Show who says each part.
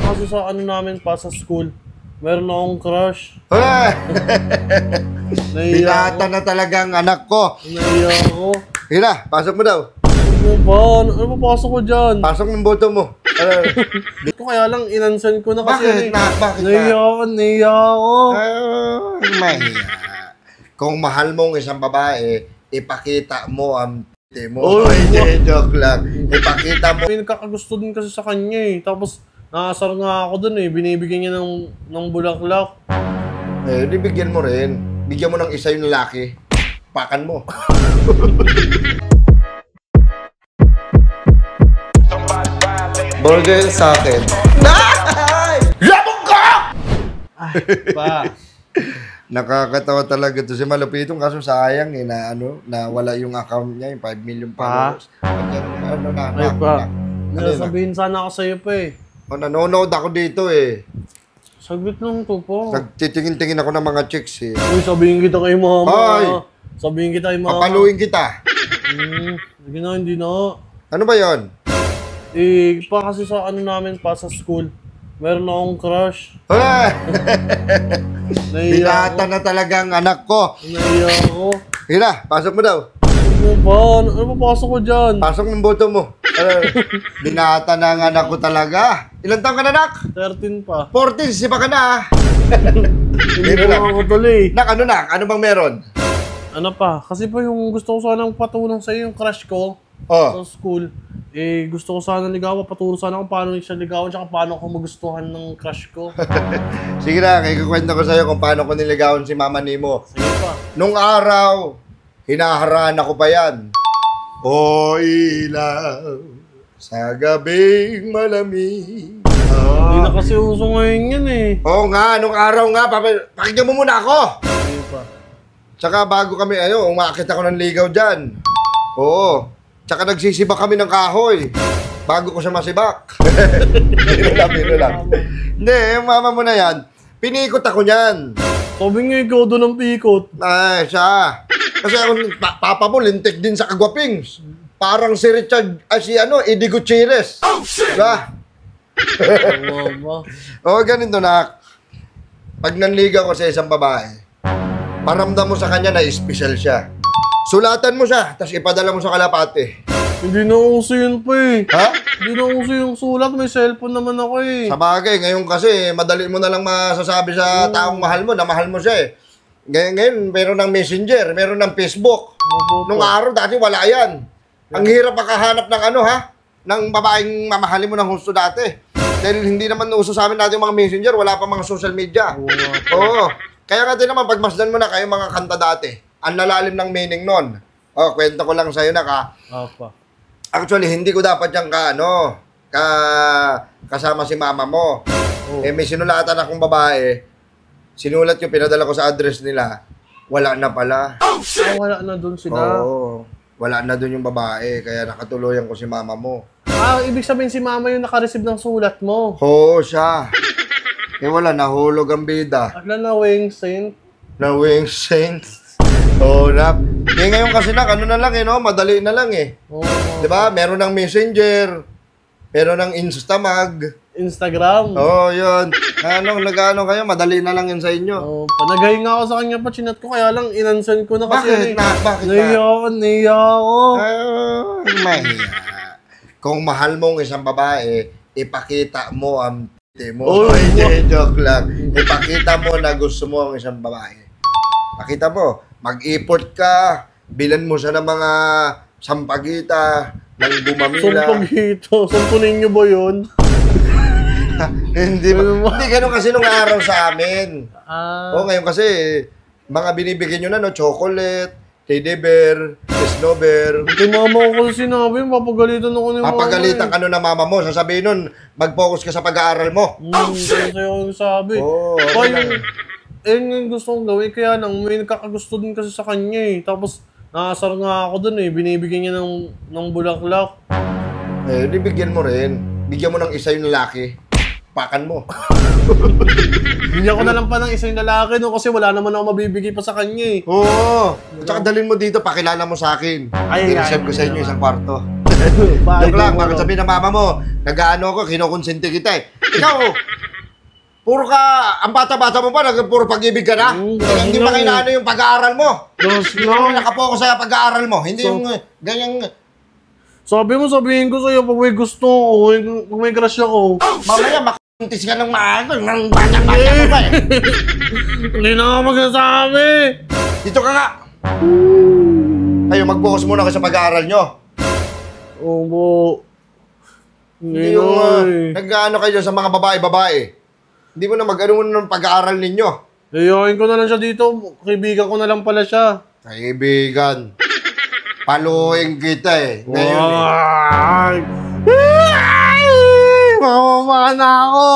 Speaker 1: kasi sa ano namin pa sa school, meron akong crush.
Speaker 2: Binata na talagang anak ko.
Speaker 1: Naiya ako.
Speaker 2: Hira, pasok mo daw.
Speaker 1: Ano ba? Ano papasok ko dyan?
Speaker 2: Pasok ng boto mo.
Speaker 1: Ko kaya lang inansan ko na kasi.
Speaker 2: Bakit
Speaker 1: Naiya ako.
Speaker 2: Mahiya. Kung mahal mo ang isang babae, ipakita mo ang mo. Joke lang. Ipakita mo.
Speaker 1: May nagkakagusto din kasi sa kanya eh. Tapos nakasar nga ako dun eh. Binibigyan niya ng bulaklak.
Speaker 2: Di bigyan mo rin. Bigyan mo ng isa yung lalaki. Pakan mo. Burger sa akin. Labog ka!
Speaker 1: Pa.
Speaker 2: Nakakatawa talaga to si Malupitong kaso sayang eh na wala yung account niya, yung 5 million followers.
Speaker 1: Ay pa. Sabihin sana ako sa'yo pa eh.
Speaker 2: Nanonood ako dito eh.
Speaker 1: Saglit lang to po.
Speaker 2: Nagtitingin-tingin ako ng mga chicks eh.
Speaker 1: Uy, sabihin kita kay mama.
Speaker 2: Ay!
Speaker 1: Sabihin kita kay mama.
Speaker 2: Papaluin kita.
Speaker 1: Sige na, hindi na.
Speaker 2: Ano ba yon?
Speaker 1: Pa kasi sa ano namin pa sa school, meron akong crush.
Speaker 2: Binata na talagang anak ko.
Speaker 1: Naiya ako.
Speaker 2: Hira, pasok mo daw.
Speaker 1: Ano ba? Ano papasok ko dyan?
Speaker 2: Pasok ng boto mo. Binata na ang anak ko talaga. Ilan taong ka na, Nak?
Speaker 1: 13 pa.
Speaker 2: 14, sipa ka na.
Speaker 1: Hindi ko ako tuloy.
Speaker 2: Nak, ano bang meron?
Speaker 1: Ano pa? Kasi pa yung gusto ko sanang patulong sa'yo yung crush ko sa school. Gusto ko sana ligawan, paturo sana kung paano siya ligawan tsaka paano ko magustuhan ng crush ko.
Speaker 2: Sige na, ikukwento ko sa'yo kung paano ko niligawan si Mama Nemo.
Speaker 1: Sige pa.
Speaker 2: Nung araw, hinaharana ko pa yan. O ilaw, sa gabing malamig.
Speaker 1: Hindi na kasi uso ngayon yan eh.
Speaker 2: Oo nga, nung araw nga, pakinggan mo muna ako.
Speaker 1: Sige pa.
Speaker 2: Tsaka bago kami, umakit ako ng ligaw dyan. Oo. Tsaka nagsisibak kami ng kahoy. Bago ko siya masibak. Biro lang. Hindi, yung mama mo na yan, pinikot ako niyan.
Speaker 1: Sabi nga ikaw doon ang pikot.
Speaker 2: Ay, siya. Kasi ako, papa mo, lintik din sa kagwapings. Parang si Richard, Eddie Gutierrez. Oh, shit! Diba? Ganito na. Pag nanligaw ko sa isang babae, paramdam mo sa kanya na special siya. Sulatan mo siya, tapos ipadala mo sa kalapate.
Speaker 1: Hindi na uso yun pa eh.
Speaker 2: Ha?
Speaker 1: Hindi na uso yung sulat, may cellphone naman ako eh.
Speaker 2: Sa bagay, ngayon kasi, madali mo na lang masasabi sa taong mahal mo na mahal mo siya eh. Ngayon, meron ng Messenger, meron ng Facebook. Nung araw, dati wala yan. Ang hirap makahanap ng ng babaeng mamahalin mo ng husto dati. Dahil hindi naman uso sa amin natin yung mga Messenger, wala pa mga social media. Oo. Kaya nga din naman, pagmasdan mo na kayo mga kanta dati. Ang lalalim ng meaning nun. Kwento ko lang sa'yo na actually, hindi ko dapat yung kasama si mama mo. May sinulatan akong babae. Sinulat ko, pinadala ko sa address nila. Wala na pala.
Speaker 1: Wala na doon sila.
Speaker 2: Oo. Wala na doon yung babae. Kaya nakatuloyan ko si mama mo.
Speaker 1: Ibig sabihin si mama yung naka-receive ng sulat mo.
Speaker 2: Oo, siya. Wala, nahulog ang bida.
Speaker 1: Akla na wing saint.
Speaker 2: Na wing saint. Ngayon kasi na lang madali na lang eh. Diba? Meron ng Messenger, meron ng
Speaker 1: Instagram.
Speaker 2: Yun. Nag-ano kayo, madali na lang yun sa inyo.
Speaker 1: Panagay nga ako sa kanya pa, chinat ko, kaya lang inansan ko na kasi.
Speaker 2: Bakit?
Speaker 1: Naiya ako.
Speaker 2: Mahiya. Kung mahal mo ang isang babae, ipakita mo ang mo. Joke lang. Ipakita mo na gusto mo ang isang babae. Pakita mo. Mag-import ka, bilan mo siya ng mga sampagita, ng bumamila.
Speaker 1: Sampagita? Sampunin niyo ba yun?
Speaker 2: Hindi ganun kasi nung araw sa amin. Ngayon kasi, mga binibigyan nyo na, chocolate, teddy bear, snow bear.
Speaker 1: Kay mama ko kasi sinabi, papagalitan ako ni mama.
Speaker 2: Papagalitan ka nun na mama mo, sasabihin nun, mag-focus ka sa pag-aaral mo.
Speaker 1: Sa'yo ako sabi. Yung gusto kong gawin, kaya lang may nagkakagusto din kasi sa kanya eh. Tapos nakasar nga ako dun eh, binibigyan niya ng bulaklak.
Speaker 2: Di bigyan mo rin. Bigyan mo ng isa yung lalaki. Pakan mo.
Speaker 1: Bigyan ko na lang pa ng isa yung lalaki no, kasi wala naman ako mabibigay pa sa kanya eh.
Speaker 2: At saka dalhin mo dito, pakilala mo sa akin. I-reserve ko sa inyo isang kwarto. Joke lang, baka sabihin ng mama mo, nag-ano ko, kinukonsente kita eh. Ikaw, puro ka, ang bata-bata mo pa, puro pag-ibig ka na? Hindi pa kailangan yung pag-aaral mo. Hindi mo nakapokus sa pag-aaral mo. Hindi yung ganyang...
Speaker 1: Sabihin ko sa'yo pag may gusto ko, pag may crush ako.
Speaker 2: Mamaya, makuntis ka ng maaga, ng bata-bata mo pa eh.
Speaker 1: Hindi na nga magsasabi.
Speaker 2: Dito ka nga. Kayo, mag-focus muna kayo sa pag-aaral nyo.
Speaker 1: Opo.
Speaker 2: Hindi yung nag-ano kayo sa mga babae-babae. Hindi mo na mag-ano muna ng pag-aaral ninyo.
Speaker 1: Ayayin ko na lang siya dito. Kaibigan ko na lang pala siya.
Speaker 2: Kaibigan. Paluin kita eh. Ngayon eh.
Speaker 1: Mamama na ako.